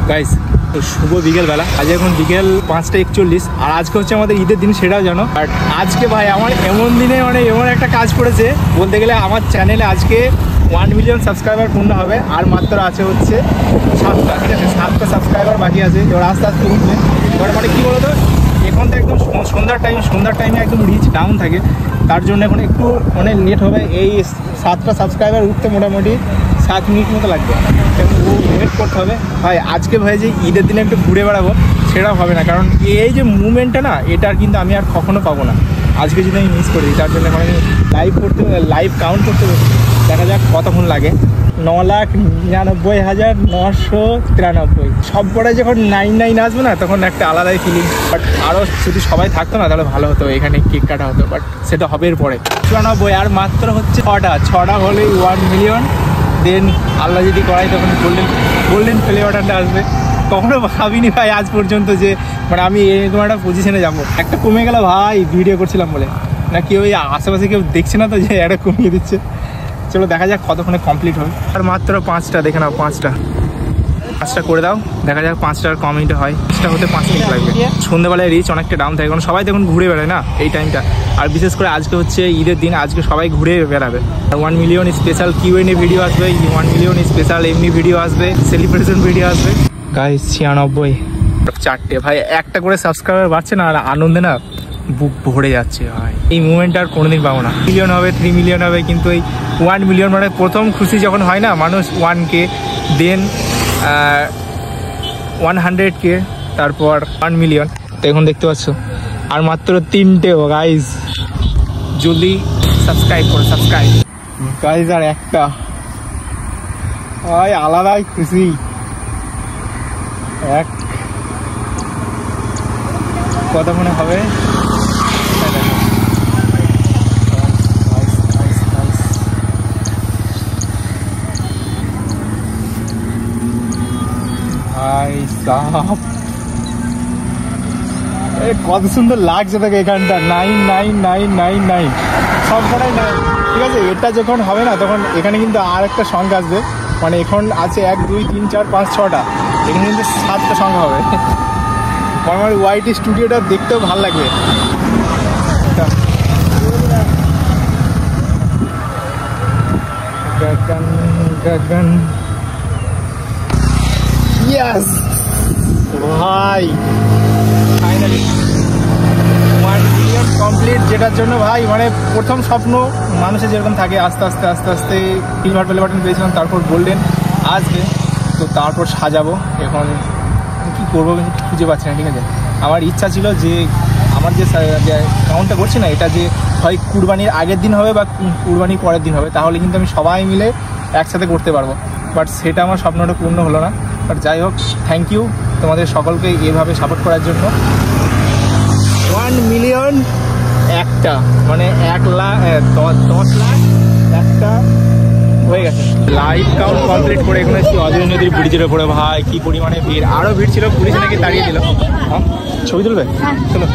Guys তো শুভ বিকেলবেলা, আজ এখন বিকেল 5:41 আর আজকে হচ্ছে আমাদের ঈদের দিন, সেটাও জানো। বাট আজকে ভাই আমার এমন দিনে মানে এমন একটা কাজ করেছে বলতে গেলে, আমার চ্যানেলে আজকে 1 মিলিয়ন সাবস্ক্রাইবার পূর্ণ হবে আর মাত্র আছে হচ্ছে 7টা, ঠিক আছে? 7টা সাবস্ক্রাইবার বাকি আছে। এবার আস্তে আস্তে উঠবে। এবার মানে কী বলো তো, এখন তো একদম সন্ধ্যার টাইমে একদম রিচ ডাউন থাকে, তার জন্য এখন একটু মানে লেট হবে। এই 7টা সাবস্ক্রাইবার উঠতে মোটামুটি 7 মিনিট মতো লাগবে, ওয়েট করতে হবে। ভাই আজকে ভাই যে ঈদের দিনে একটু ঘুরে বেড়াবো সেটাও হবে না, কারণ এই যে মুভমেন্টটা না, এটা কিন্তু আমি আর কখনো পাবো না। আজকে যদি আমি মিস করি, তার জন্য এখন আমি লাইভ কাউন্ট করতে বসি। দেখা যাক কতক্ষণ লাগে। 9,99,993। সব পরে যখন 9 আসবে না, তখন একটা আলাদাই ফিলিং। বাট আরও যদি সবাই থাকতো না তাহলে ভালো হতো, এখানে কেক কাটা হতো। বাট সেটা হবে এরপরে। 94 আর মাত্র হচ্ছে 6টা হলেই 1 মিলিয়ন। দেন আল্লাহ যদি করাই তখন গোল্ডেন প্লে বাটনটা আসবে। কখনো ভাবিনি ভাই আজ পর্যন্ত যে মানে আমি এরকম একটা পজিশনে যাবো। একটা কমে গেল ভাই, ভিডিও করছিলাম বলে, না কেউ ওই আশেপাশে কেউ দেখছে না তো যে একটা কমিয়ে দিচ্ছে। চলো দেখা যাক কতক্ষণে কমপ্লিট হবে। আর মাত্র 5টা, দেখে নাও 5টা করে দাও। দেখা যাক 5টার কম মিনিটে হয়। 5টা হতে 5 মিনিট লাগবে। সন্ধ্যেবেলায় রিচ অনেকটা ডাউন থাকে, কারণ সবাই তখন ঘুরে বেড়ায় না এই টাইমটা। আর বিশেষ করে আজকে হচ্ছে ঈদের দিন, আজকে সবাই ঘুরে বেড়াবে। 1 মিলিয়ন স্পেশাল Q&A ভিডিও আসবে, 1 মিলিয়ন স্পেশাল এমনি ভিডিও আসবে, সেলিব্রেশন ভিডিও আসবে। গাইস 96 4টে ভাই, একটা করে সাবস্ক্রাইবার বাড়ছে না, আর আনন্দে না বুক ভরে যাচ্ছে ভাই। এই মুভমেন্টটা আর কোনোদিন পাবো না। মিলিয়ন হবে, 3 মিলিয়ন হবে, কিন্তু এই 1 মিলিয়ন মানে প্রথম খুশি যখন হয় না মানুষ, 1K, দেন 100K, তারপর 1 মিলিয়ন। তো এখন দেখতে পাচ্ছ আর মাত্র 3টে গাইজ। জলদি সাবস্ক্রাইব গাইজ, আর একটা ভাই আলাদাই খুশি। এক কত মনে হবে। ভাই সাহেব কত সুন্দর লাগছে দেখে এখানটা। 9 সব কটাই 9, ঠিক আছে? এটা যখন হবে না তখন এখানে কিন্তু আর একটা সংখ্যা আসবে। মানে এখন আছে 1 2 3 4 5 6টা, এখানে কিন্তু 7টা সংখ্যা হবে। আমার ওয়াইটি স্টুডিওটা দেখতেও ভালো লাগবে। ইয়েস ভাই, ফাইনালি 1 মিলিয়ন কমপ্লিট। যেটার জন্য ভাই মানে প্রথম স্বপ্ন মানুষের যেরকম থাকে, আস্তে আস্তে সিলভার প্লে বাটন পেয়েছিলাম, তারপর গোল্ডেন আসবে। তো তারপর সাজাবো। এখন কী করবো কিন্তু খুঁজে পাচ্ছি না, ঠিক আছে? আমার ইচ্ছা ছিল যে আমার যে কাউন্টটা করছি না, এটা যে হয় কুরবানির আগের দিন হবে বা কুরবানির পরের দিন হবে, তাহলে কিন্তু আমি সবাই মিলে একসাথে করতে পারবো। বাট সেটা আমার স্বপ্নটা পূর্ণ হলো না। বাট যাই হোক, থ্যাংক ইউ তোমাদের সকলকে এভাবে সাপোর্ট করার জন্য। 1 মিলিয়ন একটা মানে 1 লাখ 10 লাখ একটা হয়ে গেছে। লাইভ কাউন্ট কমপ্লিট করে এখন এসেছি অজয় নদীর ব্রিজের ওপরে। ভাই কি পরিমাণে ভিড়, আরও ভিড় ছিল, পুলিশ নাকি দাঁড়িয়ে দিল। ছবি তুলবে? চলো।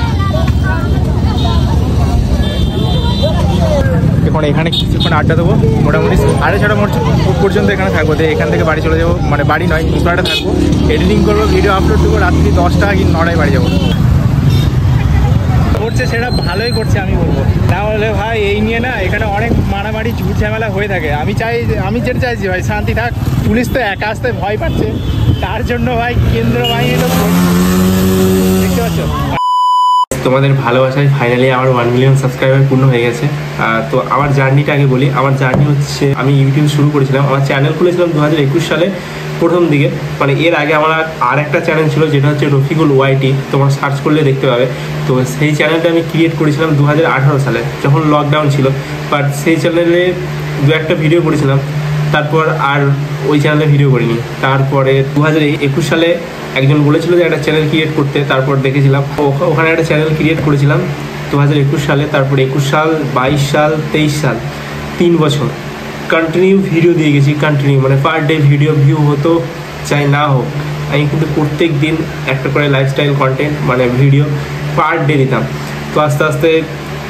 এখন এখানে কিছুক্ষণ আড্ডা দেবো, মোটামুটি 6:30 পর্যন্ত এখানে থাকবো। এখান থেকে বাড়ি চলে যাবো, মানে বাড়ি নয়, মুসলাটা থাকবো, এডিটিং করবো, ভিডিও আপলোড দেবো। রাত্রি 10টা কি 9টায় বাড়ি যাবো। করছে সেটা ভালোই করছে আমি বলবো, না হলে ভাই এই নিয়ে না এখানে অনেক মারামারি ঝুট ঝামেলা হয়ে থাকে। আমি যেটা চাইছি ভাই শান্তি থাক। পুলিশ তো একা আসতে ভয় পাচ্ছে, তার জন্য ভাই কেন্দ্র বাহিনী তো দেখতে পাচ্ছ। তোমাদের ভালোবাসায় ফাইনালি আমার 1 মিলিয়ন সাবস্ক্রাইবার পূর্ণ হয়ে গেছে। তো আমার জার্নিটা আগে বলি। আমার জার্নি হচ্ছে, আমি ইউটিউব শুরু করেছিলাম, আমার চ্যানেল খুলেছিলাম 2021 সালে প্রথম দিকে। মানে এর আগে আমার আর একটা চ্যানেল ছিল যেটা হচ্ছে রফিকুল ওয়াইটি, তোমার সার্চ করলে দেখতে পাবে। তো সেই চ্যানেলটা আমি ক্রিয়েট করেছিলাম 2018 সালে, যখন লকডাউন ছিল। বাট সেই চ্যানেলে 2-1টা ভিডিও করেছিলাম, তারপর আর ওই চ্যানেলে ভিডিও করিনি। তারপরে 2021 সালে একজন বলেছিল যে একটা চ্যানেল ক্রিয়েট করতে, তারপর দেখেছিলাম ওখানে একটা চ্যানেল ক্রিয়েট করেছিলাম 2021 সালে। তারপর 21 সাল, 22 সাল, 23 সাল, 3 বছর কন্টিনিউ ভিডিও দিয়ে গেছি। কন্টিনিউ মানে পার ডে ভিডিও ভিউ হতো চাই না হোক, আমি কিন্তু প্রত্যেক দিন একটা করে লাইফস্টাইল কন্টেন্ট মানে ভিডিও পার ডে দিতাম। তো আস্তে আস্তে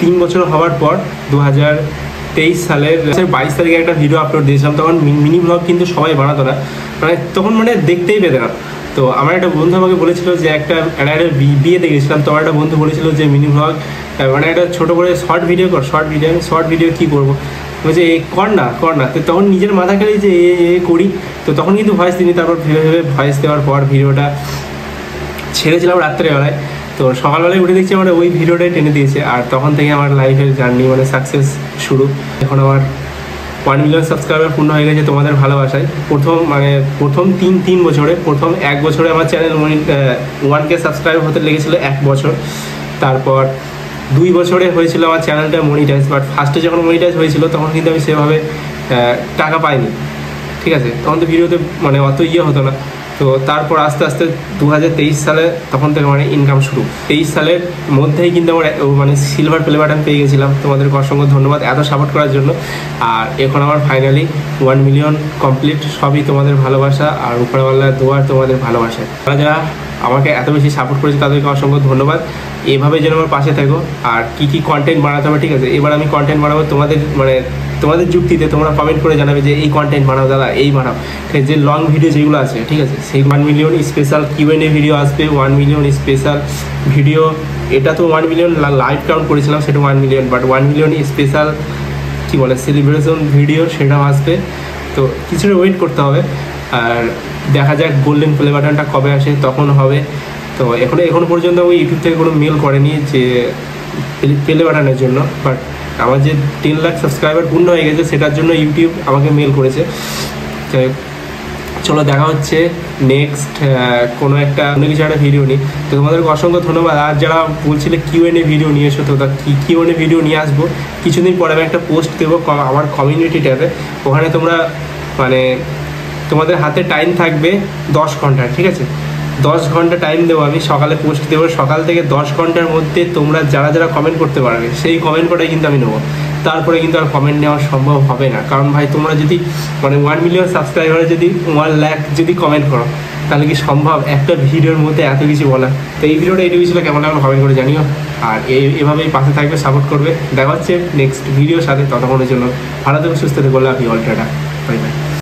3 বছর হওয়ার পর 2023 সালের 22 তারিখে একটা ভিডিও আপলোড দিয়েছিলাম। তখন মিনি ব্লগ কিন্তু সবাই বানাতো না, মানে তখন মানে দেখতেই পেতে না। তো আমার একটা বন্ধু আমাকে বলেছিল যে একটা বিয়েতে গেছিলাম, তো আমার একটা বন্ধু বলেছিল যে মিনি ব্লগ মানে একটা ছোটো করে শর্ট ভিডিও কর, শর্ট ভিডিও কী করবো, বলছে কর না তো তখন নিজের মাথা খেলেই যে করি। তো তখন কিন্তু ভয়েস দিইনি, তারপর ভেবে ভয়েস দেওয়ার পর ভিডিওটা ছেড়েছিলাম রাত্রেবেলায়। তো সকালবেলায় উঠে দেখছি আমার ওই ভিডিওটাই টেনে দিয়েছে, আর তখন থেকে আমার লাইফের জার্নি মানে সাকসেস শুরু। এখন আমার 1 মিলিয়ন সাবস্ক্রাইবার পূর্ণ হয়ে গেছে তোমাদের ভালোবাসায়। প্রথম তিন বছরে, প্রথম 1 বছরে আমার চ্যানেল 1K সাবস্ক্রাইবার হতে লেগেছিলো 1 বছর। তারপর 2 বছরে হয়েছিল আমার চ্যানেলটা মনিটাইজ, বাট ফার্স্টে যখন মনিটাইজ হয়েছিল তখন কিন্তু আমি সেভাবে টাকা পাইনি, ঠিক আছে, তখন তো ভিডিওতে মানে অত হতো না। তো তারপর আস্তে আস্তে 2023 সালে তখন থেকে মানে ইনকাম শুরু। 23 সালের মধ্যেই কিন্তু আমার মানে সিলভার প্লে বাটন পেয়ে গেছিলাম। তোমাদেরকে অসংখ্য ধন্যবাদ এত সাপোর্ট করার জন্য। আর এখন আমার ফাইনালি 1 মিলিয়ন কমপ্লিট, সবই তোমাদের ভালোবাসা আর উপরওয়ালার দোয়া, তোমাদের ভালোবাসা। যারা আমাকে এত বেশি সাপোর্ট করেছে তাদেরকে অসংখ্য ধন্যবাদ। এভাবে যেন আমার পাশে থাকো। আর কি কন্টেন্ট বানাতে হবে, ঠিক আছে, এবার আমি কন্টেন্ট বানাবো তোমাদের যুক্তিতে। তোমরা কমেন্ট করে জানাবে যে এই কন্টেন্ট বানাও দাদা, এই বানাও, ঠিক আছে, যে লং ভিডিও যেগুলো আছে, ঠিক আছে, সেই 1 মিলিয়ন স্পেশাল Q&A ভিডিও আসবে, 1 মিলিয়ন স্পেশাল ভিডিও। এটা তো 1 মিলিয়ন লাইভ কাউন্ট করেছিলাম, সেটা 1 মিলিয়ন, বাট 1 মিলিয়ন স্পেশাল কী বলে সেলিব্রেশন ভিডিও, সেটাও আসবে। তো কিছুটা ওয়েট করতে হবে, আর দেখা যাক গোল্ডেন প্লে বাটনটা কবে আসে, তখন হবে। তো এখনো পর্যন্ত ওই ইউটিউব থেকে কোনো মেল করেনি যে প্লে বাটনের জন্য, বাট আমার যে 10 লাখ সাবস্ক্রাইবার পূর্ণ হয়ে গেছে সেটার জন্য ইউটিউব আমাকে মেল করেছে। তো চলো দেখা হচ্ছে নেক্সট কোনো একটা অন্য কিছু একটা ভিডিও নিই। তো তোমাদেরকে অসংখ্য ধন্যবাদ। আর যারা বলছিলে Q&A ভিডিও নিয়ে এসো, তো Q&A ভিডিও নিয়ে আসবো কিছুদিন পরে। আমি একটা পোস্ট দেবো আমার কমিউনিটি ট্যাবে, ওখানে তোমরা মানে তোমাদের হাতে টাইম থাকবে 10 ঘন্টা, ঠিক আছে, 10 ঘন্টা টাইম দেবো আমি। সকালে পোস্ট দেবো, সকাল থেকে 10 ঘন্টার মধ্যে তোমরা যারা কমেন্ট করতে পারবে সেই কমেন্ট করেই কিন্তু আমি নেবো। তারপরে কিন্তু আর কমেন্ট নেওয়া সম্ভব হবে না, কারণ ভাই তোমরা যদি মানে 1 মিলিয়ন সাবস্ক্রাইবারে যদি 1 লাখ যদি কমেন্ট করো, তাহলে কি সম্ভব একটা ভিডিওর মধ্যে এত কিছু বলা? তো এই ভিডিওটা এইটুকু ছিল, কেমন লাগলো কমেন্ট করে জানিও। আর এভাবেই পাশে থাকবে, সাপোর্ট করবে। দেখা হচ্ছে নেক্সট ভিডিওর সাথে, ততক্ষণের জন্য ভালো থেকো, সুস্থ থেকো, love you all, tata, bye by.